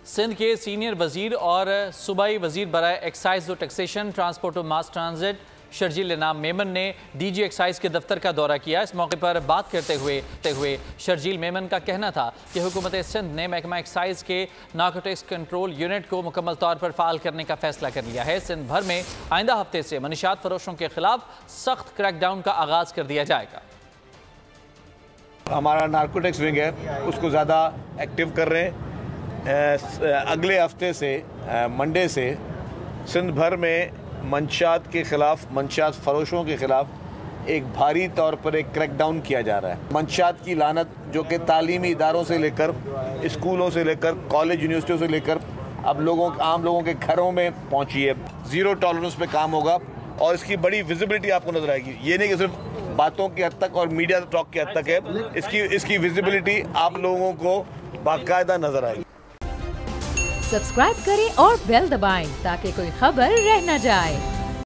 सिंध के सीनियर वजीर और सूबाई वजीर बराए एक्साइज और टैक्सेशन, ट्रांसपोर्ट और मास ट्रांजिट शर्जील इनाम मेमन ने डीजी एक्साइज के दफ्तर का दौरा किया। इस मौके पर बात करते हुए शर्जील मेमन का कहना था कि हुकूमत सिंध ने महकमा एक्साइज के नारकोटिक्स कंट्रोल यूनिट को मुकम्मल तौर पर फाल करने का फैसला कर लिया है। सिंध भर में आइंदा हफ्ते से मनशियात फरोशों के खिलाफ सख्त क्रैकडाउन का आगाज कर दिया जाएगा। हमारा नारकोटिक्स विंग है, उसको ज़्यादा एक्टिव कर रहे हैं। अगले हफ्ते से मंडे से सिंध भर में मंशियात के ख़िलाफ़, मंशियात फरोशों के ख़िलाफ़ एक भारी तौर पर एक क्रैकडाउन किया जा रहा है। मंशियात की लानत जो कि तालीमी इदारों से लेकर, स्कूलों से लेकर, कॉलेज यूनिवर्सिटियों से लेकर अब आम लोगों के घरों में पहुंची है। ज़ीरो टॉलरेंस पे काम होगा और इसकी बड़ी विजिबिलिटी आपको नजर आएगी। ये नहीं कि सिर्फ बातों की हद तक और मीडिया टॉक की हद तक है, इसकी विजिबिलिटी आप लोगों को बाकायदा नजर आएगी। सब्सक्राइब करें और बेल दबाएं ताकि कोई खबर रह न जाए।